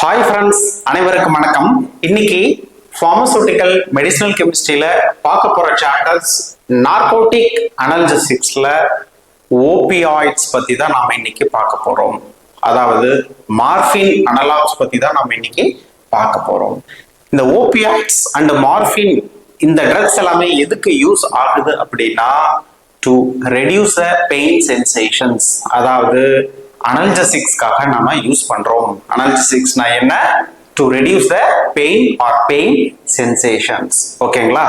Hi friends, அனைவருக்கும் வணக்கம். இன்னைக்கு ஃபார்மசூட்டிக்கல் மெடிசினல் கெமிஸ்ட்ரியில பார்க்க போற சாப்டர்ஸ் நார்கோட்டிக் அனால்ஜெசிக்ஸ்ல ஓபியாய்ட்ஸ் பத்தி தான் நாம இன்னைக்கு பார்க்க போறோம். அதாவது மார்பின் அனலாக்ஸ் பத்தி தான் நாம இன்னைக்கு பார்க்க போறோம். இந்த ஓபியாய்ட்ஸ் அண்ட் மார்பின் இந்த ட்ரக்ஸ் எல்லாமே எதுக்கு யூஸ் ஆகுது அப்படின்னா to reduce the pain sensations, அதாவது அனல்ஜெசிக்ஸ்க்காக நாம யூஸ் பண்றோம். அனல்ஜெசிக்ஸ்னா என்ன? To reduce the pain R pain sensations. ஓகேங்களா?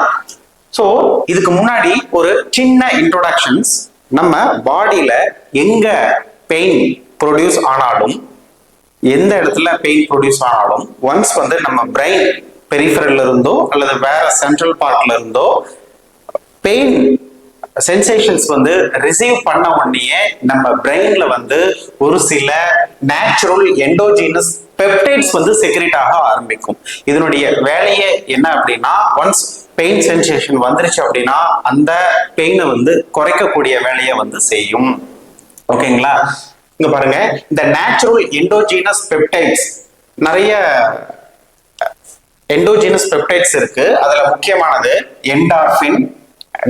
ஸோ இதுக்கு முன்னாடி ஒரு சின்ன இன்ட்ரோடக்ஷன்ஸ். நம்ம பாடியில எங்க பெயின் ப்ரொடியூஸ் ஆனாலும், எந்த இடத்துல பெயின் ப்ரொடியூஸ் ஆனாலும், ஒன்ஸ் நம்ம பிரெயின் பெரிஃபரல்ல இருந்தோ அல்லது வேற சென்ட்ரல் பார்ட்ல இருந்தோ பெயின் சென்சேஷன்ஸ் ரிசீவ் பண்ண உடனே நம்ம பிரெயின்ல ஒரு சில நேச்சுரல் எண்டோஜீனஸ் பெப்டைட்ஸ் செக்ரீட் ஆக ஆரம்பிக்கும். இதனுடைய வேலையே என்ன அப்படின்னா, ஒன்ஸ் பெயின் சென்சேஷன் வந்துருச்சு அப்படின்னா அந்த பெயினை குறைக்கக்கூடிய வேலையை செய்யும். ஓகேங்களா? இங்க பாருங்க, இந்த நேச்சுரல் எண்டோஜீனஸ் பெப்டைட்ஸ், நிறைய எண்டோஜீனஸ் பெப்டைட்ஸ் இருக்கு. அதுல முக்கியமானது என்டார்பின்,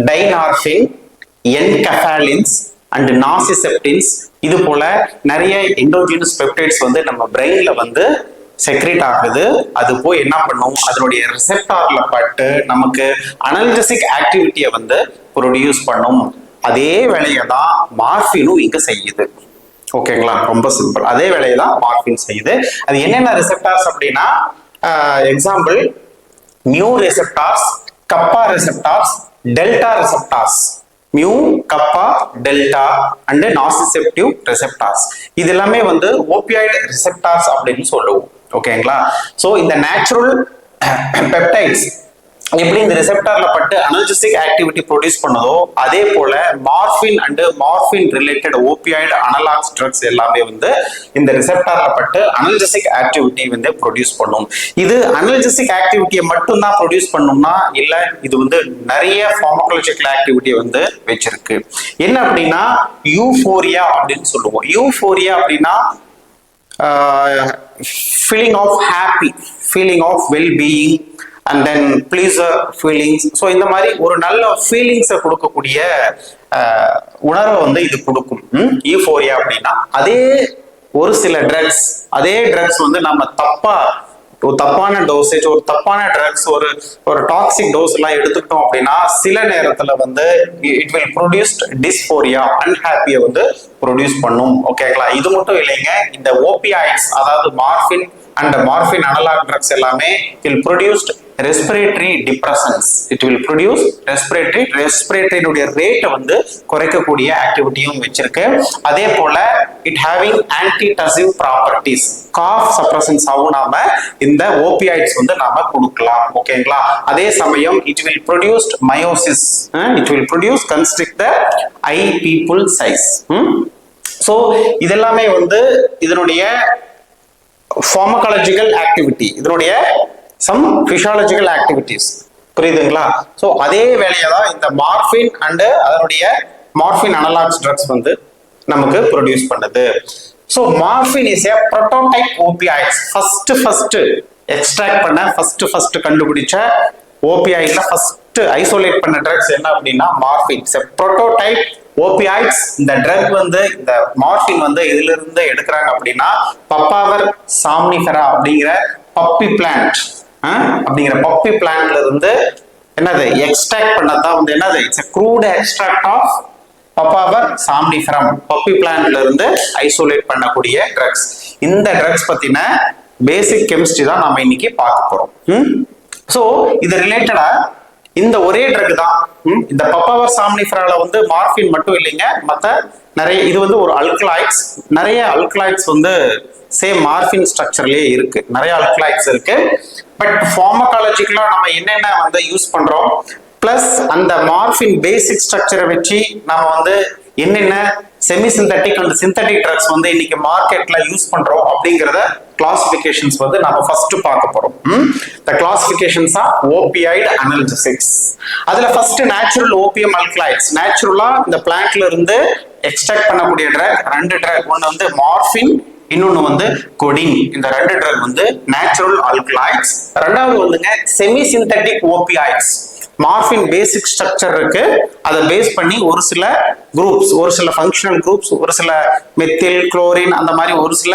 டைனார்பின், என்கஃபாலின்ஸ் அண்ட் நாசிசெப்டின்ஸ். இது போல நிறைய எண்டோஜீனஸ் பெப்டைட்ஸ் நம்ம பிரெயின்ல செக்ரேட் ஆகுது. அது போய் என்ன பண்ணும், அதனுடைய ரிசெப்டார்ல பட்டு நமக்கு அனல்ஜெசிக் ஆக்டிவிட்டியை ப்ரொடியூஸ் பண்ணும். அதே வேலையை தான் மார்பினும் இங்க செய்யுது. ஓகேங்களா? ரொம்ப சிம்பிள். அதே வேலையை தான் மார்பின் செய்யுது. அது என்னென்ன ரிசெப்டார்ஸ் அப்படின்னா, example mu receptors, kappa receptors, delta receptors. Mu, kappa, delta and nociceptive receptors. இது எல்லாமே ஓபியாய்டு ரிசெப்டார்ஸ் அப்படின்னு சொல்லுவோம். ஓகேங்களா? சோ இந்த நேச்சுரல் பெப்டைட்ஸ் எப்படி இந்த ரிசெப்டார்ல பட்டு அனல்ஜெசிக் ஆக்டிவிட்டி ப்ரொடியூஸ் பண்ணுதோ, அதே போல மார்பின் அண்ட் மார்பின் ரிலேட்டட் ஓபியாய்டு அனலாக்ஸ் ட்ரக்ஸ் எல்லாமே இந்த ரிசெப்டார்ல பட்டு அனல்ஜெசிக் ஆக்டிவிட்டி ப்ரொடியூஸ் பண்ணும். இது அனல்ஜெசிக் ஆக்டிவிட்டியை மட்டும் தான் ப்ரொடியூஸ் பண்ணும்னா இல்ல, இது நிறைய ஃபார்மகாலஜிக்கல் ஆக்டிவிட்டி வச்சிருக்கு. என்ன அப்படின்னா யூஃபோரியா அப்படின்னு சொல்லுவோம். யூஃபோரியா அப்படின்னா feeling of happy, feeling of well being and then pleasure feelings. So இந்த மாதிரி ஒரு நல்ல ஃபீலிங்ஸை கொடுக்கக்கூடிய உணர்வை இது கொடுக்கும் யூஃபோரியா அப்படின்னா. அதே ஒரு சில ட்ரக்ஸ், அதே ட்ரக்ஸ் நம்ம தப்பான டோசேஜ், ஒரு தப்பான ட்ரக்ஸ், ஒரு டாக்ஸிக் டோஸ் எல்லாம் எடுத்துக்கிட்டோம் அப்படின்னா சில நேரத்துல இட் வில் ப்ரொடியூஸ் டிஸ்போரியா, அன்ஹாப்பியை ப்ரொடியூஸ் பண்ணும். ஓகேங்களா? இது மட்டும் இல்லைங்க, இந்த ஓபியாய்ட்ஸ் அதாவது மார்பின் அண்ட் மார்பின் அனலாக் ட்ரக்ஸ் எல்லாமே will produce respiratory depressants. It will produce respiratory ரேட்டை குறைக்கக்கூடிய ஆக்டிவிட்டியும் வச்சிருக்கு. அதே போல it having antitussive properties, cough suppressants ஆகும் நாம இந்த ஓபியாய்ட்ஸ் நாம கொடுக்கலாம். ஓகேங்களா? அதே சமயம் it will produce meiosis, it will produce constrict the eye pupil size. So இதெல்லாமே இதனுடைய pharmacological activity, இதனுடைய some physiological activities. புரியுதுங்களா? சோ அதே வேலையை தான் இந்த மார்பின் அண்ட் அதனுடைய மார்பின் அனலாக்ஸ் ட்ரக்ஸ் நமக்கு ப்ரொடியூஸ் பண்ணுது. So morphine is a prototype opioids. First extract பண்ண ஃபர்ஸ்ட் கண்டுபிடிச்ச ஓபியாய்ட்ல ஃபர்ஸ்ட் ஐசோலேட் பண்ண ட்ரக்ஸ் என்ன அப்படின்னா morphine. It's a prototype opioids. இந்த ட்ரக் இந்த மார்பின் இதுல இருந்து எடுக்கிறாங்க அப்படின்னா பப்பாவர் சாம்னிஃபெரா அப்படிங்கிற பப்பி பிளான்ட், அப்படிங்கிற பப்பி பிளான்ட்ல இருந்து என்னது எக்ஸ்ட்ராக்ட் பண்ணதான் என்னது it's a crude extract of papaver somniferum, puppy பிளான்ட்ல இருந்து ஐசோலேட் பண்ணக்கூடிய ட்ரக்ஸ். இந்த ட்ரக்ஸ் பத்தின பேசிக் கெமிஸ்ட்ரி தான் நாம இன்னைக்கு பார்க்க போறோம். சோ இது ரிலேட்டடா இந்த ஒரே ட்ரக் தான். இந்த பப்பாவர் சாம்னிஃபெரால மார்பின் மட்டும் இல்லைங்க, மத்த நிறைய இது ஒரு அல்கலாய்ட்ஸ். நிறைய அல்கலாய்ட்ஸ் சேம் மார்பின் ஸ்ட்ரக்சர்லயே இருக்கு. நிறைய அல்கலாய்ட்ஸ் இருக்கு. பட் ஃபார்மகாலஜிக்கலா நம்ம என்னென்ன யூஸ் பண்றோம், பிளஸ் அந்த மார்பின் பேசிக் ஸ்ட்ரக்சரை வச்சு நம்ம என்னென்ன semi synthetic and synthetic drugs இன்னைக்கு மார்க்கெட்ல யூஸ் பண்றோம் அப்படிங்கறத கிளாசிபிகேஷன்ஸ் நாம ஃபர்ஸ்ட் பார்க்க போறோம். the classifications are opioid analgesics. அதுல ஃபர்ஸ்ட் நேச்சுரல் ஓபியம் அல்கலாய்ட்ஸ். நேச்சுரலா இந்த பிளான்ட்ல இருந்து எக்ஸ்ட்ராக்ட் பண்ணக்கூடிய ட்ரக் ரெண்டு ட்ரக், ஒன்னு மார்பின், இன்னொன்னு வந்து கொடின். இந்த ரெண்டு ட்ரக் வந்து நேச்சுரல் ஆல்கலாய்ட்ஸ். ரெண்டாவது வந்துங்க செமி சிந்தட்டிக் ஓபியாய்ட்ஸ். மார்பின் பேசிக் ஸ்ட்ரக்சர் இருக்கு, அதை பேஸ் பண்ணி ஒரு சில குரூப்ஸ், ஒரு சில ஃபங்க்ஷனல் குரூப்ஸ், ஒரு சில மெத்தில் குளோரின் அந்த மாதிரி ஒரு சில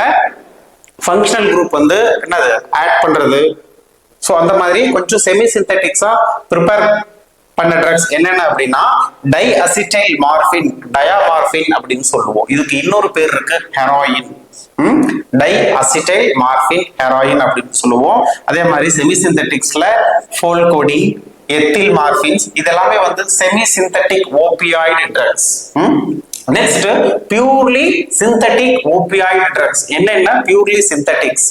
ஃபங்க்ஷனல் குரூப் வந்து என்னது ஆட் பண்றது. ஸோ அந்த மாதிரி கொஞ்சம் செமி சிந்தட்டிக்ஸா ப்ரிப்பேர் பண்ண ட்ரக்ஸ் என்னென்ன அப்படின்னா டை அசிட்டைல் மார்பின், டயாமார்பின் அப்படின்னு சொல்லுவோம். இதுக்கு இன்னொரு பேர் இருக்கு ஹெராயின். டை அசிட்டைல் மார்பின் ஹெராயின் அப்படின்னு சொல்லுவோம். அதே மாதிரி செமி சிந்தட்டிக்ஸ்ல ஃபோல்கோடின், எத்தில் மார்பின்ஸ் இதெல்லாமே வந்து semi synthetic opioid drugs. Next purely synthetic opioid drugs. என்னென்ன பியூர்லி சிந்தட்டிக்ஸ்?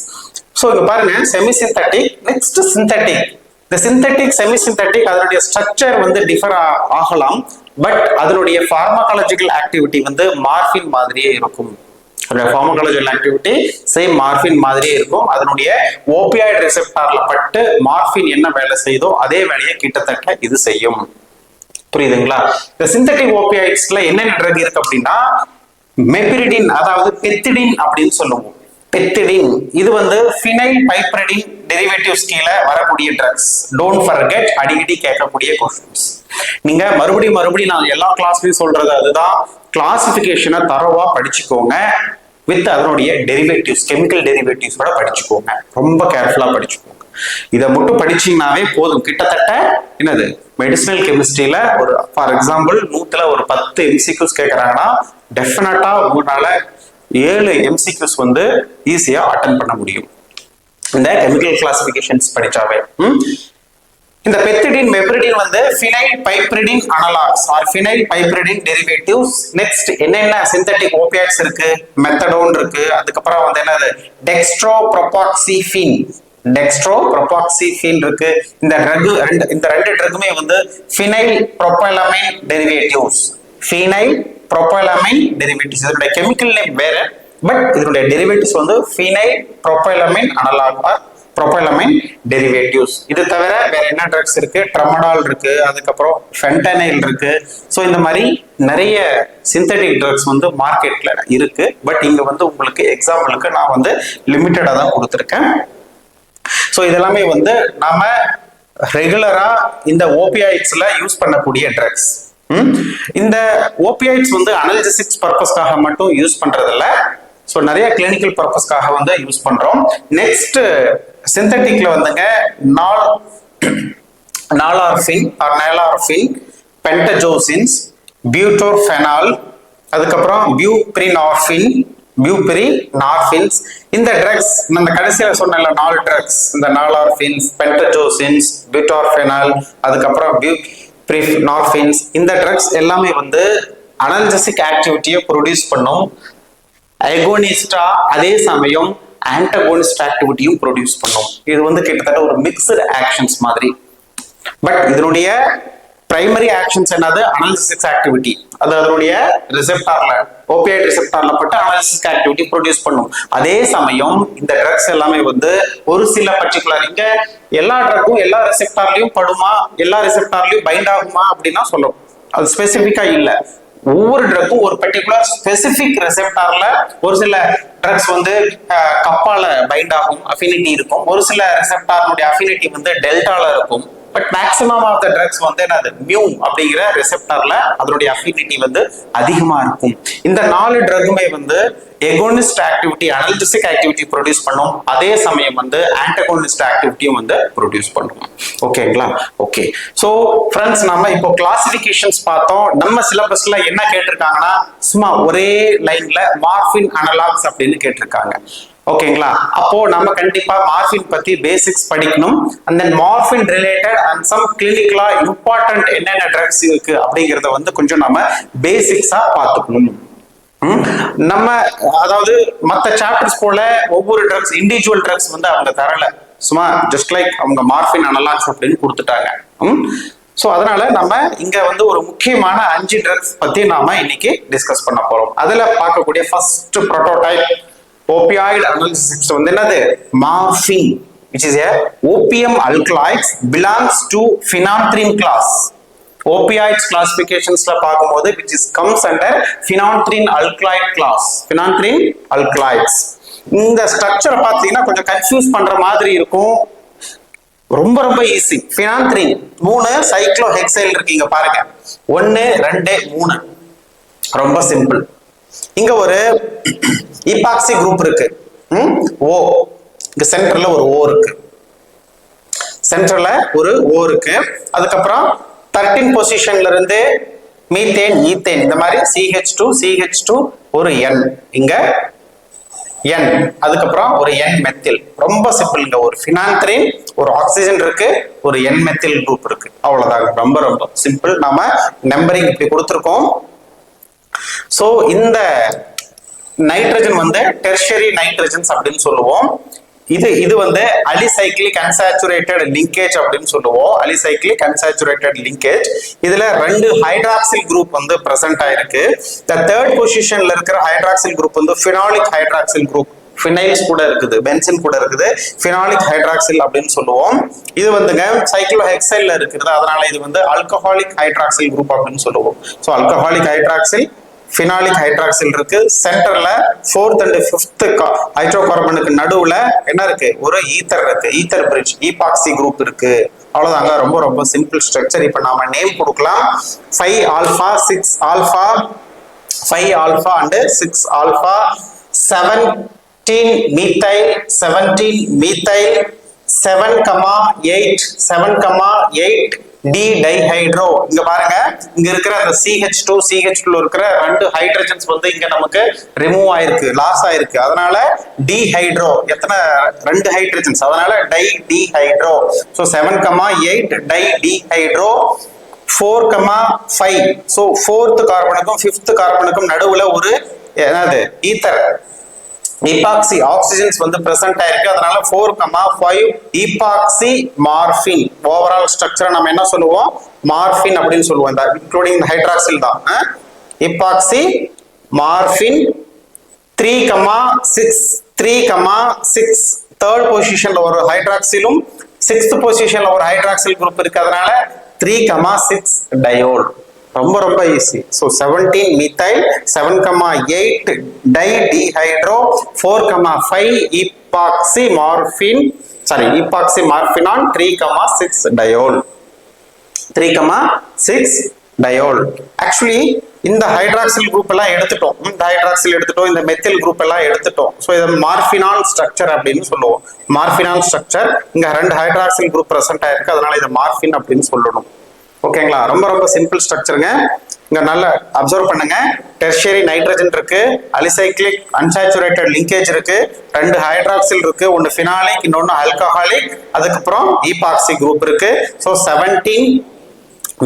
ஸோ இங்க பாருங்க செமி சிந்தட்டிக், நெக்ஸ்ட் சிந்தட்டிக். இந்த சிந்தட்டிக் செமி சிந்தட்டிக் அதனுடைய ஸ்ட்ரக்சர் வந்து டிஃபர் ஆகலாம், பட் அதனுடைய பார்மகாலஜிக்கல் ஆக்டிவிட்டி வந்து மார்பின் மாதிரியே இருக்கும். பார்மகாலஜிக்கல் ஆக்டிவிட்டி சேம் மார்பின் மாதிரியே இருக்கும். அதனுடைய ஓபியாய்டு ரிசெப்டார்ல பட்டு மார்பின் என்ன வேலை செய்தோ அதே வேலையை கிட்டத்தட்ட இது செய்யும். புரியுதுங்களா? இந்த சிந்தட்டிக் ஓபியாய்ட்ஸ்ல என்னென்ன ட்ரக் இருக்கு அப்படின்னா மெபிரிடின், அதாவது பெத்திடின் அப்படின்னு சொல்லுவோம். பெத்திடின் இது வந்து ஃபினைல் பைப்ரிடின் டெரிவேட்டிவ்ஸ் கீழே வரக்கூடிய ட்ரக்ஸ். டோன்ட் ஃபர்கெட், அடிக்கடி கேட்கக்கூடிய क्वेश्चंस. நீங்க மறுபடியும் நான் எல்லா கிளாஸ்லயும் சொல்றது அதுதான், கிளாசிபிகேஷனை தரவா படிச்சுக்கோங்க. வித் அதனுடைய டெரிவேட்டிவ்ஸ், கெமிக்கல் டெரிவேட்டிவ்ஸோட படிச்சுக்கோங்க. ரொம்ப கேர்ஃபுல்லா படிச்சுக்கோங்க. இதை மட்டும் படிச்சீங்கன்னாவே போதும். கிட்டத்தட்ட என்னது மெடிசினல் கெமிஸ்ட்ரியில ஒரு ஃபார் எக்ஸாம்பிள் 100ல ஒரு 10 MCQs கேட்கறாங்கன்னா டெஃபினட்டா உங்களால 7 MCQs வந்து ஈஸியா அட்டென்ட் பண்ண முடியும் இந்த கெமிக்கல் கிளாசிபிகேஷன்ஸ் படிச்சாவே. இந்த பெத்திடின் மெப்ரிடின் வந்து phenyl piperidine analogs or phenyl piperidine derivatives. Next என்னென்ன சிந்தட்டிக் ஓபியாய்ட்ஸ் இருக்கு? மெத்தடோன் இருக்கு, அதுக்கப்புறம் வந்து என்னது டெக்ஸ்ட்ரோப்ரோபாக்சிஃபின், டெக்ஸ்ட்ரோப்ரோபாக்சிஃபின் இருக்கு. இந்த ரெண்டு ட்ரக்குமே வந்து ஃபினைல் ப்ரோபைலமைன் டெரிவேட்டிவ்ஸ். ஃபினைல் ப்ரோபைலமைன் டெரிவேட்டிவ்ஸ் இதோட கெமிக்கல் நேம் வேற, பட் இதோட டெரிவேட்டிவ்ஸ் வந்து ஃபினைல் ப்ரோபைலமைன் அனலாக் ஆர் ப்ரோபைலமைன் டெரிவேட்டிவ்ஸ். இது தவிர வேற என்ன ட்ரக்ஸ் இருக்கு? ட்ரமடால் இருக்கு, அதுக்கப்புறம் ஃபென்டனைல் இருக்கு. ஸோ இந்த மாதிரி நிறைய சிந்தட்டிக் ட்ரக்ஸ் வந்து மார்க்கெட்ல இருக்கு. பட் இங்க வந்து உங்களுக்கு எக்ஸாம்பிளுக்கு நான் வந்து லிமிட்டடா தான் கொடுத்துருக்கேன். ஸோ இதெல்லாமே வந்து நாம ரெகுலரா இந்த ஓபியாய்ட்ஸ்ல யூஸ் பண்ணக்கூடிய ட்ரக்ஸ். இந்த ஓபியாய்ட்ஸ் வந்து அனல்ஜெசிக்ஸ் பர்பஸ்க்காக மட்டும் யூஸ் பண்றதில்ல, ஸோ நிறைய கிளினிக்கல் பர்பஸ்க்காக வந்து யூஸ் பண்றோம். நெக்ஸ்ட் சிந்தட்டிக்ல வந்துங்க நாலார்பின் ஆர் நைலார்பின், பென்டஜோசின்ஸ், பியூட்டோர்ஃபெனால், அதுக்கப்புறம் பியூப்ரினார்பின்ஸ். இந்த ட்ரக்ஸ் நம்ம கடைசியில சொன்ன 4 ட்ரக்ஸ், இந்த நாலார்பின்ஸ், பென்டஜோசின்ஸ், பியூட்டோர்ஃபெனால், அதுக்கப்புறம் பியூப்ரினார்பின்ஸ், இந்த ட்ரக்ஸ் எல்லாமே வந்து அனல்ஜெசிக் ஆக்டிவிட்டியை ப்ரொடியூஸ் பண்ணும். அகோனிஸ்டா அதே சமயம் ஆன்டகோனிஸ்ட் ஆக்டிவிட்டியும் ப்ரொடியூஸ் பண்ணும். இது வந்து கிட்டத்தட்ட ஒரு மிக்ஸ்டு ஆக்ஷன்ஸ் மாதிரி. பட் இதனுடைய பிரைமரி ஆக்ஷன்ஸ் என்னது? Analgesic activity. அது அதனுடைய ரிசெப்டார்ல, ஓபியாய்டு ரிசெப்டார்ல பட்டு அனல்ஜெசிக் ஆக்டிவிட்டி ப்ரொடியூஸ் பண்ணும். அதே சமயம் இந்த ட்ரக்ஸ் எல்லாமே வந்து ஒரு சில பர்டிகுலர், இங்க எல்லா ட்ரக்கும் எல்லா ரிசெப்டார்லயும் படுமா, எல்லா ரிசெப்டார்லயும் பைண்ட் ஆகுமா அப்படின்னா சொல்லும். அது ஸ்பெசிபிக்கா இல்லை. ஒவ்வொரு ட்ரக்கும் ஒரு பர்டிகுலர் ஸ்பெசிபிக் ரெசெப்டார்ல, ஒரு சில ட்ரக்ஸ் வந்து கப்பால பைண்ட் ஆகும், அஃபினிட்டி இருக்கும். ஒரு சில ரெசெப்டார்னுடைய அஃபினிட்டி வந்து டெல்டால இருக்கும். But maximum of the drugs வந்து என்னது மியூ அப்படிங்கிற ரெசெப்டார்ல அதனுடைய அஃபினிட்டி வந்து அதிகமா இருக்கும். இந்த 4 ட்ரக்குமே வந்து எகோனிஸ்ட் ஆக்டிவிட்டி, அனல்ஜெசிக் ஆக்டிவிட்டி ப்ரொடியூஸ் பண்ணும். அதே சமயம் வந்து ஆன்டகோனிஸ்ட் ஆக்டிவிட்டியும் வந்து ப்ரொடியூஸ் பண்ணும். ஓகேங்களா? ஓகே. ஸோ ஃப்ரெண்ட்ஸ், நம்ம இப்போ கிளாசிபிகேஷன்ஸ் பார்த்தோம். நம்ம சிலபஸ்ல என்ன கேட்டிருக்காங்கன்னா சும்மா ஒரே லைன்ல மார்பின் அனலாக்ஸ் அப்படின்னு கேட்டிருக்காங்க. ஓகேங்களா? அப்போ நம்ம கண்டிப்பா மார்பின் பத்தி பேசிக்ஸ் படிக்கணும். and then மார்பின் ரிலேட்டட் and some கிளினிக்கலா இம்பார்ட்டன்ட் என்னென்ன ட்ரக்ஸ் இருக்கு அப்படிங்கறத வந்து கொஞ்சம் நம்ம பேசிக்ஸா பார்த்துக்கணும். நம்ம அதாவது மற்ற சாப்டர்ஸ் போல ஒவ்வொரு ட்ரக்ஸ், இண்டிவிஜுவல் ட்ரக்ஸ் வந்து அவங்க தரல, சும்மா ஜஸ்ட் லைக் அவங்க மார்பின் அனலாக்ஸ் அப்படின்னு கொடுத்துட்டாங்க. ஸோ அதனால நம்ம இங்க வந்து ஒரு முக்கியமான 5 ட்ரக்ஸ் பத்தி நாம இன்னைக்கு டிஸ்கஸ் பண்ண போறோம். அதுல பார்க்கக்கூடிய ஃபர்ஸ்ட் புரோட்டோடைப் opioid analgesics வந்து என்னது? morphine, which is a opium alkaloids, belongs to phenanthrene class. opioids classificationsல பார்க்கும்போது which is comes under phenanthrene alkaloid class. phenanthrene alkaloids. இந்த ஸ்ட்ரக்சரை பார்த்தீங்கன்னா கொஞ்சம் கன்ஃபியூஸ் பண்ற மாதிரி இருக்கும். ரொம்ப ரொம்ப ஈஸி. ஃபினான்த்ரின் 3 சைக்ளோஹெக்சைல் இருக்கீங்க பாருங்க, 1 2 3, ரொம்ப சிம்பிள். இங்க ஒரு ஈபாக்சி குரூப் இருக்கு, ஓ, இங்க சென்டர்ல ஒரு ஓ இருக்கு, சென்டர்ல ஒரு ஓ இருக்கு. அதுக்கப்புறம் 13 பொசிஷன்ல இருந்து மீத்தேன் ஈத்தேன் இந்த மாதிரி CH2 ஒரு N, இங்க N, அதுக்கப்புறம் ஒரு N மெத்தில். ரொம்ப சிம்பிள்ங்க. ஒரு ஃபினான்த்ரின், ஒரு ஆக்சிஜன் இருக்கு, ஒரு N மெத்தில் குரூப் இருக்கு, அவ்வளவுதான். ரொம்ப ரொம்ப சிம்பிள். நாம நம்பரிங் இப்படி கொடுத்துருக்கோம். சோ இந்த நைட்ரஜன் வந்து டெர்ஷரி நைட்ரஜன்ஸ் அப்படின்னு சொல்லுவோம். இது வந்து அலிசைக்ளிக் அன்சாச்சுரேட்டட் லிங்கேஜ் அப்படின்னு சொல்லுவோம். Alicyclic unsaturated linkage. இதுல 2 ஹைட்ராக்சில் குரூப் வந்து பிரசன்ட் ஆயிருக்கு. இந்த 3rd பொசிஷன்ல இருக்கிற ஹைட்ராக்சில் குரூப் வந்து ஃபினாலிக் ஹைட்ராக்சில் குரூப். ஃபினைல்ஸ் கூட இருக்குது, பென்சின் கூட இருக்குது, ஃபினாலிக் ஹைட்ராக்சில் அப்படின்னு சொல்லுவோம். இது வந்துங்க சைக்ளோஹெக்சைல்ல இருக்குது, அதனால இது வந்து ஆல்கஹாலிக் ஹைட்ராக்சில் குரூப் அப்படின்னு சொல்லுவோம். So alcoholic hydroxyl, phenolic hydroxyl இருக்கு. சென்டர்ல 4th and 5th ஹைட்ரோகார்பனுக்கு நடுவுல என்ன இருக்கு, ஒரு ஈத்தர் இருக்கு, ஈத்தர் பிரிட்ஜ், ஈபாக்சி குரூப் இருக்கு. அவ்வளவுதாங்க. ரொம்ப ரொம்ப சிம்பிள் ஸ்ட்ரக்சர். இப்ப நாம நேம் கொடுக்கலாம். 5 alpha 6 alpha 5 alpha and 6 alpha 17 methyl 17 methyl 7,8 di dihydro. இங்க பாருங்க, இங்க இருக்கிற அந்த CH2 இருக்கிற 2 ஹைட்ரஜன்ஸ் வந்து இங்க நமக்கு ரிமூவ் ஆயிருக்கு, லாஸ் ஆயிருக்கு. அதனால டிஹைட்ரோ, எத்தனை 2 ஹைட்ரஜன்ஸ், அதனால di dihydro. So 7,8 di dihydro. 4,5. So 4th கார்பனுக்கும் 5th கார்பனுக்கும் நடுவுல ஒரு என்னது ஈத்தர், ஈபாக்சி ஆக்சிஜன்ஸ் வந்து பிரசன்ட் ஆயிருக்கு. அதனால 4,5 ஈபாக்சி மார்பின். ஓவரால் ஸ்ட்ரக்சரை நம்ம என்ன சொல்லுவோம், மார்பின் அப்படின்னு சொல்லுவோம். இந்த இன்க்ளூடிங் ஹைட்ராக்சில் தான். ஈபாக்சி மார்பின். 3,6 3,6 பொசிஷன்ல ஒரு ஹைட்ராக்சிலும் 6th பொசிஷன்ல ஒரு ஹைட்ராக்சில் குரூப் இருக்கு. அதனால 3,6 டயோல். ரொம்ப ரொம்ப easy. So 17 methyl, 7,8 di dihydro, 4,5 epoxy morphine, epoxy morphinan, 3,6 diol. 3,6 diol. Actually இந்த ஹைட்ராக்சில் குரூப் எல்லாம் எடுத்துட்டோம், இந்த மெத்தில் குரூப் எல்லாம் எடுத்துட்டோம். ஸோ இதை மார்பினால் ஸ்ட்ரக்சர் அப்படின்னு சொல்லுவோம். மார்பினால் ஸ்ட்ரக்சர். இங்க 2 ஹைட்ராக்சில் குரூப் பிரசன்ட் ஆயிருக்கு, அதனால இதை மார்பின் அப்படின்னு சொல்லணும். ஓகேங்களா? ரொம்ப ரொம்ப சிம்பிள் ஸ்ட்ரக்சருங்க. இங்க நல்லா அப்சர்வ் பண்ணுங்க. டெர்ஷியரி நைட்ரஜன் இருக்கு, அலிசைக்ளிக் அன்சாச்சுரேட்டட் லிங்கேஜ் இருக்கு, 2 ஹைட்ராக்சில் இருக்கு, ஒன்னு ஃபினாலிக், இன்னொன்னு ஆல்கஹாலிக், அதுக்கப்புறம் ஈபாக்சி குரூப் இருக்கு. So 17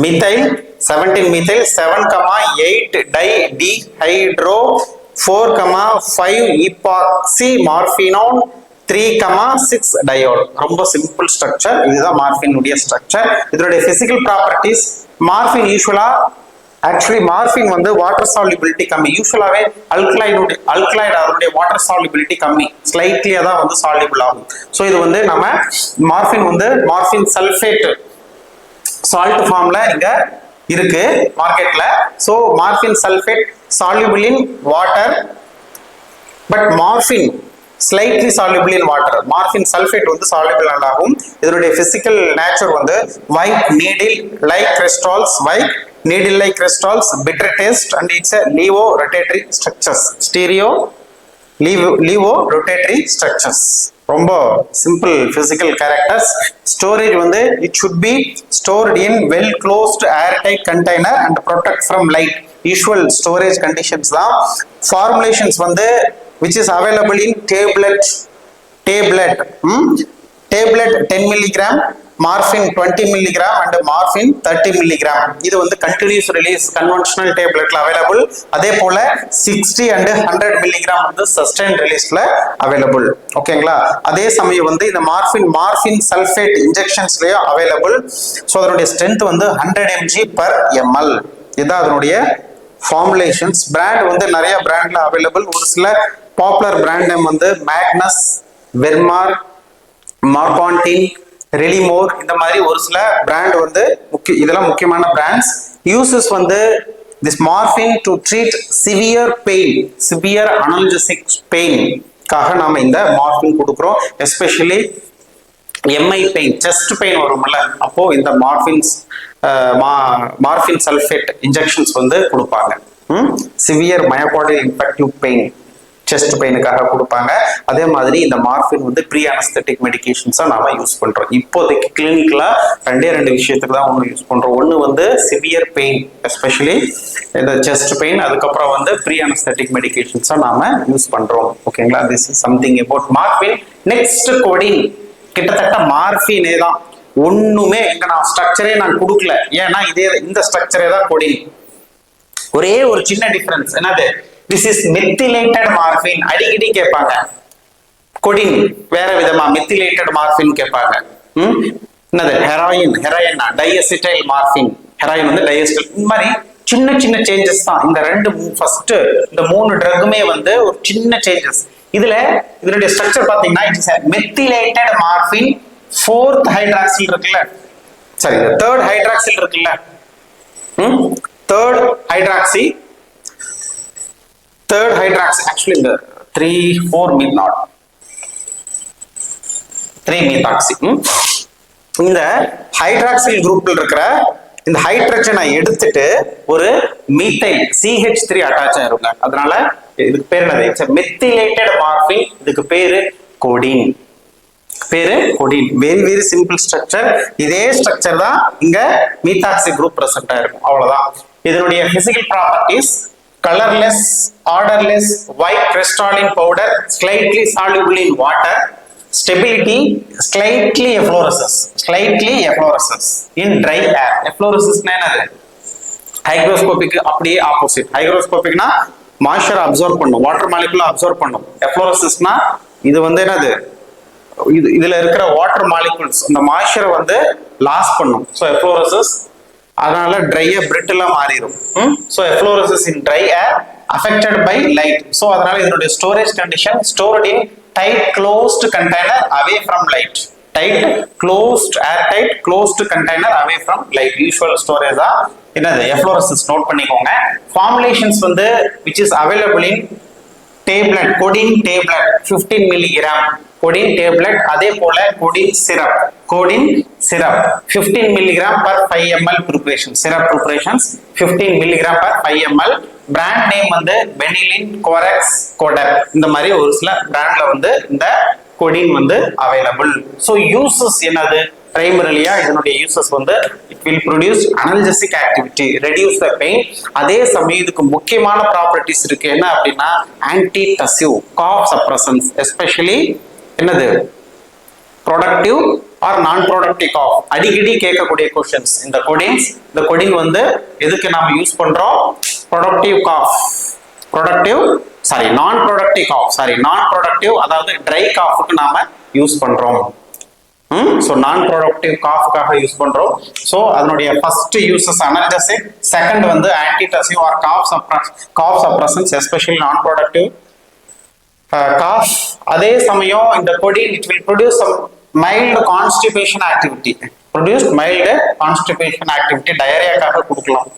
methyl 7,8 di dihydro, 4,5 epoxy morphinone, 3,6 diol. ரொம்ப சிம்பிள் ஸ்ட்ரக்சர். இதுதான் மார்பினுடைய ஸ்ட்ரக்சர். இதனுடைய பிசிக்கல் ப்ராப்பர்ட்டிஸ், மார்பின் யூசுவலா ஆக்சுவலி மார்பின் வந்து வாட்டர் சால்யூபிலிட்டி கம்மி. யூசுவலாவே அல்கலைடு அதனுடைய வாட்டர் சால்யூபிலிட்டி கம்மி, ஸ்லைட்லியா தான் வந்து சால்யூபிள் ஆகும். ஸோ இது வந்து நம்ம மார்பின் வந்து மார்பின் சல்ஃபேட் சால்ட் ஃபார்ம்ல இங்க இருக்கு மார்க்கெட்ல. ஸோ மார்பின் sulphate soluble in water, but மார்பின் slightly soluble in water. Morphine sulfate வந்து soluble ஆகும். இதனுடைய physical nature வந்து white needle like crystals, bitter taste, and it's a levo-rotatory structures. levo-rotatory structures. ரொம்ப simple physical characters. Storage வந்து it should be stored in well closed airtight container and protect from light. Usual storage conditions தான். Formulations வந்து which is available in tablet 10 mg, morphine 20 mg and morphine 30 mg. இது வந்து continuous release conventional tabletல available. அதே போல 60 and 100 mg வந்து sustained releaseல available. ஓகேங்களா? அதே சமயம் வந்து இந்த morphine sulfate injectionsலயும் available. ஸோ அதனுடைய ஸ்ட்ரென்த் வந்து 100 mg per ml. இதுதான் அதனுடைய formulations. பிராண்ட் வந்து நிறைய பிராண்ட்ல available. ஒரு சில பாப்புலர் பிராண்ட் நேம் வந்து மேக்னஸ், வெர்மார், மார்கான்டின், ரெலிமோர், இந்த மாதிரி ஒரு சில பிராண்ட் வந்து இதெல்லாம் முக்கியமான பிராண்ட்ஸ். யூசஸ் வந்து this morphine to treat severe analgesic pain. நாம இந்த மார்பின் கொடுக்குறோம். Especially MI pain, chest pain வரும்ல, அப்போ இந்த மார்பின் சல்ஃபேட் இன்ஜெக்ஷன்ஸ் வந்து கொடுப்பாங்க. Severe myocardial infective pain, chest பெயினுக்காக கொடுப்பாங்க. அதே மாதிரி இந்த மார்பின் வந்து ப்ரீ அனஸ்தெட்டிக் மெடிகேஷன்ஸா நாம யூஸ் பண்றோம். இப்போதைக்கு கிளினிக்ல ரெண்டு விஷயத்துக்கு தான் ஒன்று யூஸ் பண்றோம். ஒன்று வந்து சிவியர் பெயின், எஸ்பெஷலி இந்த செஸ்ட் பெயின், அதுக்கப்புறம் வந்து ப்ரீ அனஸ்தெட்டிக் மெடிகேஷன்ஸா நாம யூஸ் பண்றோம். ஓகேங்களா? திஸ் இஸ் சம்திங் அபவுட் மார்பின். நெக்ஸ்ட் கோடின், கிட்டத்தட்ட மார்பினே தான், ஒண்ணுமே எங்க நான் ஸ்ட்ரக்சரே நான் கொடுக்கல. ஏன்னா இந்த ஸ்ட்ரக்சரே தான் கோடின். ஒரே ஒரு சின்ன டிஃபரன்ஸ் என்னது? திஸ் இஸ் மெத்திலேட்டட் மார்பின். அடிக்கடி கேட்பாங்க கோடின் வேற விதமா, மெத்திலேட்டட் மார்பின் கேட்பாங்க. என்னது? ஹெராயின் டைஅசிட்டைல் மார்பின். ஹெராயின் வந்து டைஅசிட்டைல். இந்த மாதிரி சின்ன சின்ன சேஞ்சஸ் தான். இந்த ஃபர்ஸ்ட் இந்த 3 ட்ரக்குமே வந்து ஒரு சின்ன சேஞ்சஸ். இதனுடைய ஸ்ட்ரக்சர் பாத்தீங்கன்னா இட்ஸ் மெத்திலேட்டட் மார்பின் 4th ஹைட்ராக்சில் இருக்குல்ல, சரி, இந்த 3rd ஹைட்ராக்சில் இருக்குல்ல, 3rd ஹைட்ராக்சி ஆக்சுவலி இந்த 3-4-methoxy. இந்த ஹைட்ராக்சில் குரூப்ல இருக்கிற இந்த ஹைட்ரஜனை எடுத்துட்டு ஒரு மீத்தைல் CH3 அட்டாச் ஆயிருங்க. அதனால இதுக்கு பேர் என்னது? It's methylated morphine. இதுக்கு பேரு codeine. Very very simple structure. இதே ஸ்ட்ரக்சர் தான் இங்க மீத்தாக்சி குரூப் பிரசன்ட் ஆயிருக்கும். அவ்வளவுதான். இதனுடைய பிசிக்கல் ப்ராப்பர்ட்டிஸ்: colorless, odorless, white crystalline powder, slightly soluble in water, stability, slightly efflorescence in dry air. Efflorescence என்னது? ஹைக்ரோஸ்கோபிக் அப்படியே ஆப்போசிட். ஹைக்ரோஸ்கோபிக்னா மாய்ஸ்சர் அப்சர்வ் பண்ணும், வாட்டர் மாலிகுலை அப்சர்வ் பண்ணும். எஃப்ளோரசன்ஸ்னா இது வந்து என்னது? இதுல இருக்கிற வாட்டர் மாலிகுல்ஸ் இந்த மாய்ஸ்சரை வந்து லாஸ் பண்ணும். ஸோ எஃப்ளோரசஸ் அதனால ட்ரையா பிரிட்டிலா மாறிடும். So effloresces in dry air affected by light. So அதனால இதனுடைய storage condition stored in tight closed container away from light. Air closed container away from light. Usual storage தான் என்னது? எஃப்ளோரசஸ். நோட் பண்ணிக்கோங்க. ஃபார்முலேஷன்ஸ் வந்து which is available in tablet, codeine tablet 15 milligram, codeine tablet. அதே போல codeine syrup 15 milligram per 5 ml preparation. Syrup preparations 15 milligram per 5 ml. Brand name வந்து பெனிலின், கோரெக்ஸ், coder. இந்த மாதிரி ஒரு சில பிராண்ட்ல வந்து இந்த கோடின் வந்து அவைலபிள். ஸோ யூசஸ் என்னது? பிரைமரிலியா இதனுடைய யூசஸ் வந்து it will produce analgesic activity, reduce the pain. அதே சமயம் இதுக்கு முக்கியமான ப்ராப்பர்ட்டிஸ் இருக்கு. என்ன அப்படின்னா ஆன்டி டசிவ், காஃப் சப்ரசன்ஸ், எஸ்பெஷலி என்னது? ப்ரொடக்டிவ் ஆர் நான் ப்ரொடக்டிவ் காஃப். அடிக்கடி கேட்கக்கூடிய கொஸ்டின்ஸ். இந்த கொடின் வந்து எதுக்கு நாம யூஸ் பண்றோம்? நான் ப்ரொடக்டிவ் அதாவது ட்ரை காஃபுக்கு நாம யூஸ் பண்றோம். ஸோ நான் ப்ரொடக்டிவ் காஃப்காக யூஸ் பண்றோம். ஸோ அதனுடைய ஃபர்ஸ்ட் யூசஸ் அனல்ஜெசிக், செகண்ட் வந்து antitussive or cough suppressants, especially non productive cough. அதே சமயம் இந்த codeine it will produce some mild constipation activity. டயரியாக்காக கொடுக்கலாம்.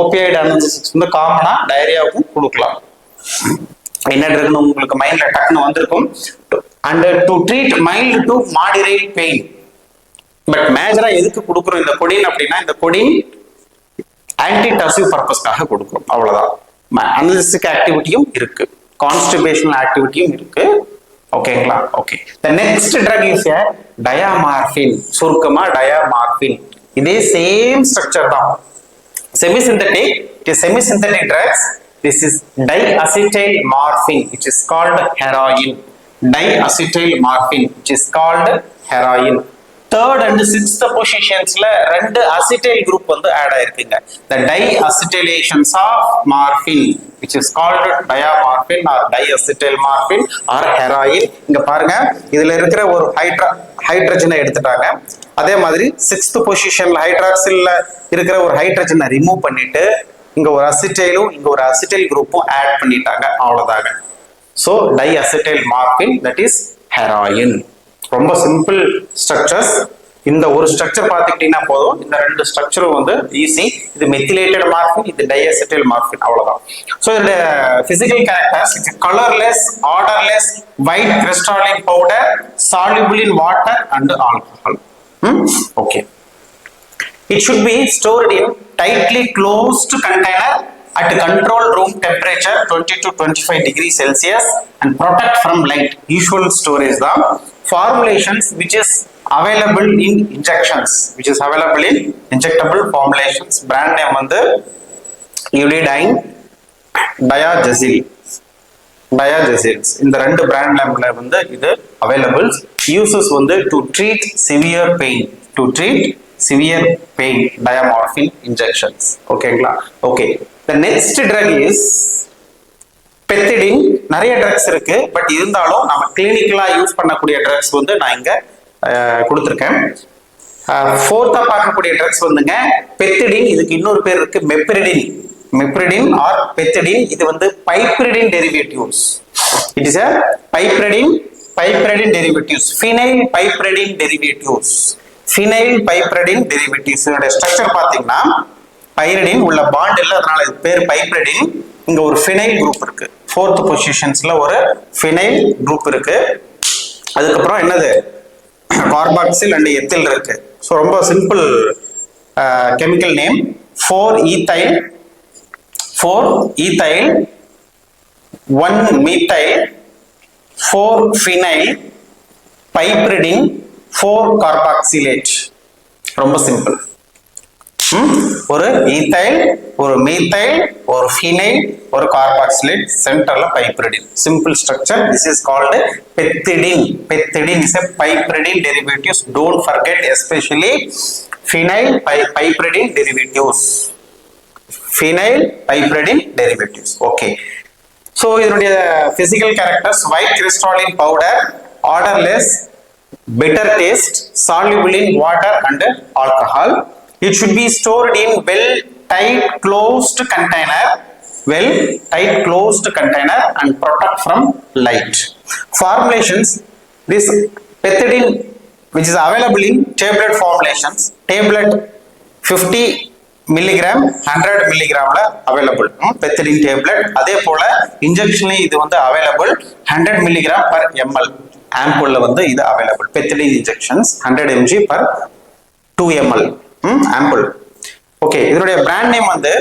ஓபியாய்டு அனல்ஜெசிக்ஸ் வந்து காமனா டயரியாவுக்கும் கொடுக்கலாம். என்ன ட்ரக்னு உங்களுக்கு மைண்ட்ல டக்குன்னு வந்திருக்கும். And to treat mild to moderate pain. But மேஜரா எதுக்கு கொடுக்குறோம் இந்த கோடின் அப்படின்னா, இந்த கோடின் ஆன்டிடசிவ் பர்பஸ்க்காக கொடுக்குறோம். அவ்வளவுதான். அனல்ஜெசிக் ஆக்டிவிட்டியும் இருக்கு, கான்ஸ்டிபேஷனல் ஆக்டிவிட்டியும் இருக்கு. ஓகேங்களா? Okay. The next drug is diamorphine. சுருக்கமா டயாமார்பின். இதே சேம் ஸ்ட்ரக்சர் தான். Semisynthetic drugs. This is diacetyl morphine, which is called heroin. Third and sixth positions ரெண்டு அசிட்டைல் குரூப் வந்து add ஆயிருக்குங்க. The diacetylations of morphine, which is called diamorphine or diacetyl morphine or heroin. இங்க பாருங்க, இதுல இருக்கிற ஒரு ஹைட்ரஜனை எடுத்துட்டாங்க. அதே மாதிரி 6th பொசிஷன்ல ஹைட்ராக்சில்ல இருக்கிற ஒரு ஹைட்ரஜனை ரிமூவ் பண்ணிட்டு இங்க ஒரு அசிட்டைலும் இங்க ஒரு அசிட்டைல் குரூப்பும் ஆட் பண்ணிட்டாங்க. அவ்வளவுதாங்க. So diacetyl morphine, that is heroin. ரொம்ப சிம்பிள் ஸ்ட்ரக்சர்ஸ். இந்த ஒரு ஸ்ட்ரக்சர் பார்த்துக்கிட்டீங்கன்னா போதும், இந்த ரெண்டு ஸ்ட்ரக்சரும் வந்து ஈஸி. இது மெத்திலேட்டட் மார்பின், இது டைஅசிட்டைல் மார்பின், அவ்வளவுதான். ஸோ இதோட physical characters, it's colourless, odourless, white crystalline powder, soluble in water and alcohol. Okay. It should be stored in tightly closed container at controlled room temperature 20 to 25 degrees Celsius and protect from light. Usual storage the formulations which is available in injections, which is available in injectable formulations. Brand name வந்து Uridine, Diagesil. இந்த ரெண்டு brand நேம்ல வந்து இது available. Uses வந்து to treat severe pain, diamorphine injections. ஓகேங்களா? Okay. The next drug is பெத்திடின். நிறைய drugs இருக்கு, பட் இருந்தாலும் நம்ம கிளினிக்கலா யூஸ் பண்ணக்கூடிய ட்ரக்ஸ் வந்து நான் இங்க கொடுத்துருக்கேன். ஃபோர்த்தா பார்க்கக்கூடிய ட்ரக்ஸ் வந்துங்க பெத்திடின். இதுக்கு இன்னொரு பேர் இருக்கு, மெப்ரிடின் ஆர் பெத்திடின். இது வந்து piperidine derivatives. It is a piperidine derivatives, phenyl piperidine derivatives. இதோட ஸ்ட்ரக்சர் பாத்தீங்கன்னா பைரிடின் உள்ள பாண்ட் இல்ல, அதனால இது பேர் பைப்ரிடின். இங்க ஒரு ஃபினைல் குரூப் இருக்கு, 4th பொசிஷன்ஸ்ல ஒரு ஃபினைல் குரூப் இருக்கு. அதுக்கப்புறம் என்னது, கார்பாக்சில் அண்ட் எத்தில் இருக்கு. ஸோ ரொம்ப simple chemical name. 4-ethyl 1-methyl 4-phenyl piperidine 4-carboxylate. ரொம்ப சிம்பிள். ஒரு ஈத்தைல், ஒரு மீத்தைல், ஒரு ஃபினைல், ஒரு கார்பாக்சிலேட், சென்டர்ல piperidine. Simple structure. This is called pethidine. Pethidine is a piperidine derivatives. Don't forget especially phenyl piperidine derivatives. Okay. So இதனுடைய physical characters: white crystalline powder, odorless, bitter taste, soluble in water and alcohol. It should be stored in tight closed container and protect from light. Formulations: this pethidine, which is available in tablet formulations, tablet 50 milligram 100 milligram available pethidine tablet. அதே போல இன்ஜெக்ஷன்ல இது வந்து available 100 milligram per ml ampoule வந்து இது available. pethidine injections 100 mg per 2 ml ampoule. Okay. இதனுடைய brand name வந்து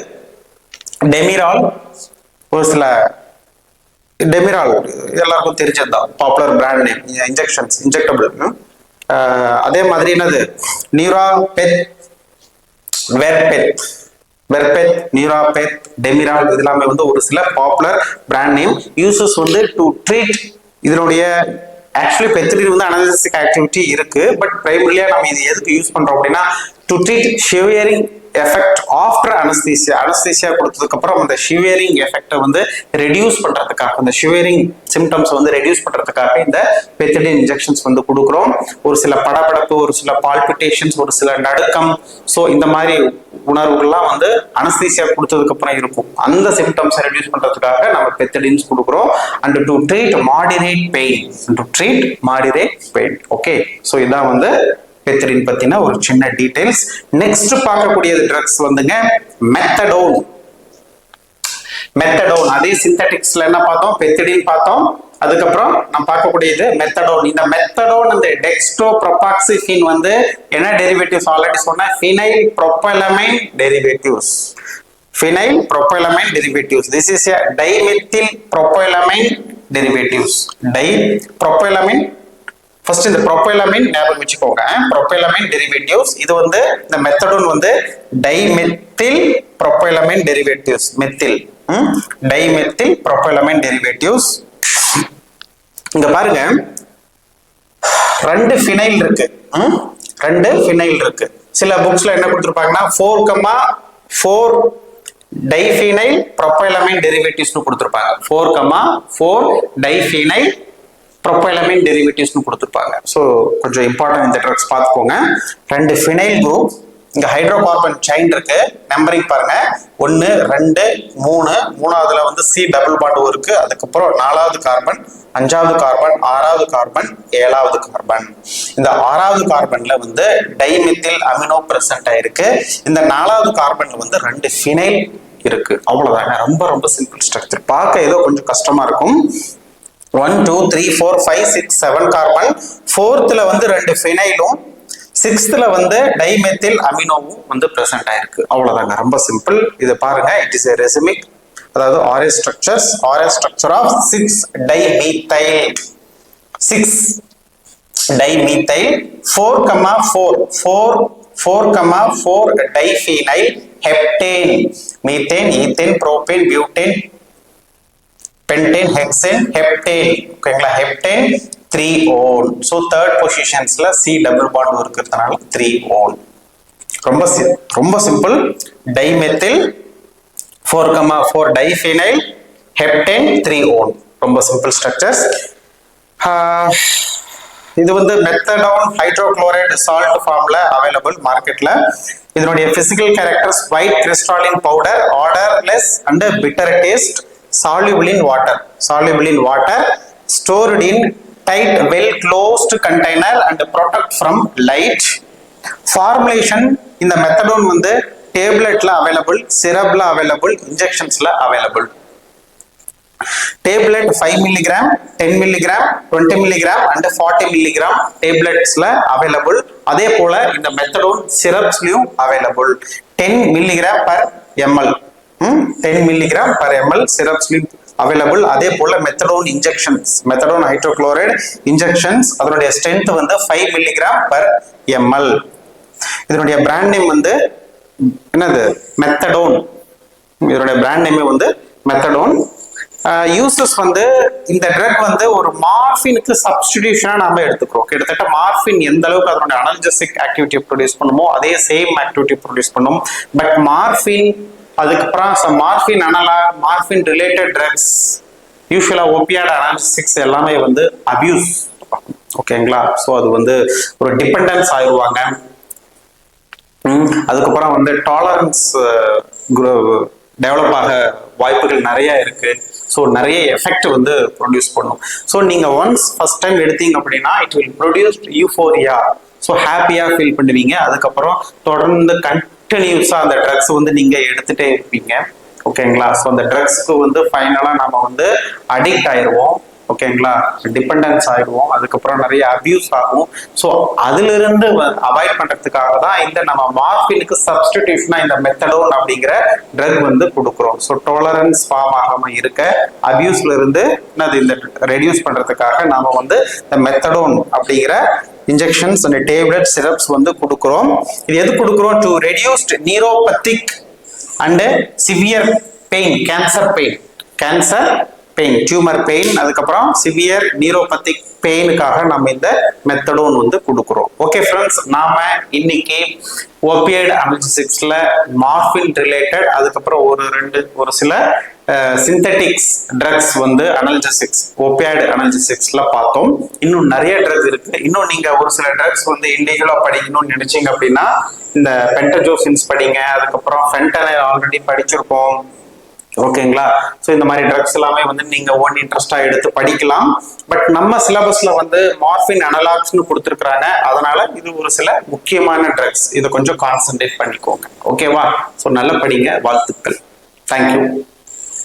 டெமிரால். ஒரு சில டெமிரால் எல்லாருக்கும் தெரிஞ்சதுதான், பாப்புலர் பிராண்ட் நேம். இன்ஜெக்டபிள். அதே மாதிரி என்னது, நியூராபெத், வெர்பெத், நியூராபெத், டெமிரால், இது எல்லாமே வந்து ஒரு சில பாப்புலர் பிராண்ட் நேம். யூசஸ் வந்து டு ட்ரீட். இதனுடைய ஆக்சுவலி பெத்திடின் வந்து அனல்ஜெசிக் ஆக்டிவிட்டி இருக்கு, பட் பிரைமரியா நம்ம இது எதுக்கு யூஸ் பண்றோம் அப்படின்னா to treat shivering effect after anaesthesia கொடுத்ததுக்கு அப்புறம் அந்த ஷிவரிங் எஃபெக்டை வந்து ரெடியூஸ் பண்றதுக்காக, அந்த ஷிவரிங் சிம்டம்ஸ் வந்து ரெடியூஸ் பண்றதுக்காக இந்த பெத்திடின் இன்ஜெக்ஷன்ஸ் வந்து கொடுக்குறோம். ஒரு சில படபடப்பு, ஒரு சில பால்பிட்டேஷன்ஸ், ஒரு சில நடுக்கம், ஸோ இந்த மாதிரி உணர்வுகள்லாம் வந்து அனஸ்தீசியா கொடுத்ததுக்கு அப்புறம் இருக்கும். அந்த சிம்டம்ஸை ரெடியூஸ் பண்றதுக்காக நம்ம பெத்திடின்ஸ் கொடுக்குறோம். And to treat moderate pain. Okay. So இதான் வந்து பெத்திடின் பத்தின ஒரு சின்ன டீடைல்ஸ். நெக்ஸ்ட் பார்க்கக்கூடியது ட்ரக்ஸ் வந்துங்க மெத்தடோன். அதே சிந்தட்டிக்ஸ்ல என்ன பார்த்தோம், பெத்திடின் பார்த்தோம். அதுக்கப்புறம் நம்ம பார்க்கக்கூடியது மெத்தடோன். இந்த மெத்தடோன், இந்த டெக்ஸ்ட்ரோப்ரோபாக்சிஃபின் வந்து என்ன டெரிவேட்டிவ்ஸ் ஆல்ரெடி சொன்னேன், phenyl propylamine derivatives. This is a dimethyl propylamine derivatives. Propylamine. First இந்த ப்ரோபைலமைன் ஞாபகம் வச்சுக்கோங்க. Propylamine derivatives. இது வந்து இந்த மெத்தடோன் வந்து dimethyl propylamine derivatives. Dimethyl propylamine derivatives. இங்க பாருங்க, ரெண்டு ஃபினைல் இருக்கு. சில புக்ஸ்ல என்ன கொடுத்துருப்பாங்கன்னா 4,4 டைஃபினைல் ப்ரோபைலமைன் டெரிவேட்டிவ்ஸ்னு கொடுத்துருப்பாங்க. 4,4 டைஃபினைல் ப்ரோபைலமைன் டெரிவேட்டிவ்ஸ்னு கொடுத்துருப்பாங்க. ஸோ கொஞ்சம் இம்பார்ட்டன்ட் இந்த ட்ரக்ஸ் பார்த்துக்கோங்க. ரெண்டு ஃபினைல் குரூப், இங்க ஹைட்ரோகார்பன் செயின் இருக்கு, நம்பரிங் பாருங்க 1 2 3, மூணாவதுல வந்து C டபுள் பாண்ட் இருக்கு, அதுக்கப்புறம் 4வது கார்பன், 5வது கார்பன், 6வது கார்பன், 7வது கார்பன். இந்த 6வது கார்பன்ல வந்து டைமெத்தில் அமினோ பிரசன்ட் ஆயிருக்கு. இந்த 4வது கார்பன்ல வந்து 2 ஃபினைல் இருக்கு. அவ்வளவுதாங்க, ரொம்ப ரொம்ப சிம்பிள் ஸ்ட்ரக்சர். பார்க்க ஏதோ கொஞ்சம் கஷ்டமா இருக்கும். 1 2 3 4 5 6 7 கார்பன், 4th வந்து 2 ஃபினைலும், 6th வந்து டைமெத்தில் அமினோவும் வந்து பிரசன்ட் ஆயிருக்கு. அவ்வளவுதாங்க, ரொம்ப சிம்பிள். இதை பாருங்க, இட் இஸ் a racemic, அதாவது RS structures, RS structure of 6 dimethyl 6 dimethyl 4,4 diphenyl heptane, methane, ethane, propane, butane, pentane, hexane, heptane. ஓகேங்களா, heptane 3 on. So third positionsல C double bond இருக்கிறதுனால 3 on. ரொம்ப simple. Dimethyl 4,4 diphenyl heptane 3 on. ரொம்ப simple structures. இது வந்து methadone hydrochloride salt ஃபார்ம்ல available மார்க்கெட்ல. இதனுடைய physical characters white crystalline powder, odourless and bitter taste, soluble in water, stored in tight well closed container and protect from light. Formulation இந்த methadone வந்து டேப்லெட்ல available, சிரப்ல available, இன்ஜெக்ஷன்ஸ்ல available. Tablet 5 mg, 10 mg, 20 mg and 40 mg டேப்லெட்ஸ்ல available. அதே போல இந்த methadone சிரப்ஸ்லயும் available. 10 mg per ml 10 mg per ml சிரப்ஸ்லயும் அவைலபிள். அதே போல methadone injections, methadone hydrochloride injections, அதனுடைய ஸ்ட்ரென்த் வந்து 5 mg per ml. இதனுடைய பிராண்ட் நேம் வந்து என்னது, மெத்தடோன். இதனுடைய பிராண்ட் நேம் வந்து மெத்தடோன். யூசஸ் வந்து இந்த ட்ரக் வந்து ஒரு மார்பினுக்கு சப்ஸ்டிடியூஷனா நாம எடுத்துக்கிறோம். கிட்டத்தட்ட மார்பின் எந்த அளவுக்கு அதனுடைய அனல்ஜெசிக் ஆக்டிவிட்டி ப்ரொடியூஸ் பண்ணுமோ அதே சேம் ஆக்டிவிட்டி ப்ரொடியூஸ் பண்ணும். பட் மார்பின், அதுக்கப்புறம் மார்பின் அனலாக், மார்பின் ரிலேட்டட் ட்ரக்ஸ், யூஸ்வலா ஓபியாய்டு அனால்ஜெசிக்ஸ் எல்லாமே வந்து அபியூஸ். ஓகேங்களா, ஸோ அது வந்து ஒரு டிபெண்டன்ஸ் ஆயிடுவாங்க. அதுக்கப்புறம் வந்து டாலரன்ஸ் டெவலப் ஆக வாய்ப்புகள் நிறைய இருக்கு. ஸோ நிறைய எஃபெக்ட் வந்து ப்ரொடியூஸ் பண்ணும். ஸோ நீங்க ஒன்ஸ் ஃபர்ஸ்ட் டைம் எடுத்தீங்க அப்படின்னா it will produce euphoria. So ஹாப்பியா ஃபீல் பண்ணுவீங்க. அதுக்கப்புறம் தொடர்ந்து கண்டினியூஸா அந்த ட்ரக்ஸ் வந்து நீங்க எடுத்துட்டே இருப்பீங்க. ஓகேங்களா, ஸோ அந்த ட்ரக்ஸ்க்கு வந்து ஃபைனலா நம்ம வந்து அடிக்ட் ஆயிடுவோம். ஓகேங்களா, டிபெண்டன்ஸ் ஆயிடுவோம். அதுக்கப்புறம் நிறைய அபியூஸ் ஆகும். ஸோ அதுல இருந்து அவாய்ட் பண்றதுக்காக தான் இந்த நம்ம மார்பினுக்கு சப்ஸ்டிடியூஷனா இந்த மெத்தடோன் அப்படிங்கிற ட்ரக் வந்து கொடுக்குறோம். ஸோ டாலரன்ஸ் ஃபார்ம் ஆகாம இருக்க, அபியூஸ்ல இருந்து இந்த ரெடியூஸ் பண்றதுக்காக நாம வந்து இந்த மெத்தடோன் அப்படிங்கிற இன்ஜெக்ஷன்ஸ் அண்ட் டேப்லெட் சிரப்ஸ் வந்து கொடுக்குறோம். இது எது கொடுக்குறோம்? To reduced neuropathic and severe pain, cancer pain, tumour pain, அதுக்கப்புறம் சிவியர் நியூரோபத்திக் பெயினுக்காக நம்ம இந்த மெத்தடோன் வந்து கொடுக்குறோம். ஓகே ஃப்ரெண்ட்ஸ், நாம இன்னைக்கு ஓபியைடு அனல்ஜெசிக்ஸ்ல மார்பின் ரிலேட்டட், அதுக்கப்புறம் ஒரு சில சிந்தட்டிக்ஸ் ட்ரக்ஸ் வந்து அனல்ஜெசிக்ஸ், ஓபியாய்டு அனல்ஜெசிக்ஸ்ல பார்த்தோம். இன்னும் நிறைய ட்ரக்ஸ் இருக்கு. இன்னும் நீங்க ஒரு சில ட்ரக்ஸ் வந்து இண்டிவிஜுவலா படிக்கணும்னு நினைச்சீங்க அப்படின்னா இந்த பென்டஜோசின்ஸ் படிங்க. அதுக்கப்புறம் ஃபென்டனைல் ஆல்ரெடி படிச்சிருக்கோம். ஓகேங்களா, ஸோ இந்த மாதிரி ட்ரக்ஸ் எல்லாமே வந்து நீங்க ஓன் இன்ட்ரெஸ்டா எடுத்து படிக்கலாம். பட் நம்ம சிலபஸ்ல வந்து மார்பின் அனலாக்ஸ்னு கொடுத்துருக்காங்க. அதனால இது ஒரு சில முக்கியமான ட்ரக்ஸ். இதை கொஞ்சம் கான்சென்ட்ரேட் பண்ணிக்கோங்க. ஓகேவா, ஸோ நல்லா படிங்க. வாழ்த்துக்கள். தேங்க்யூ.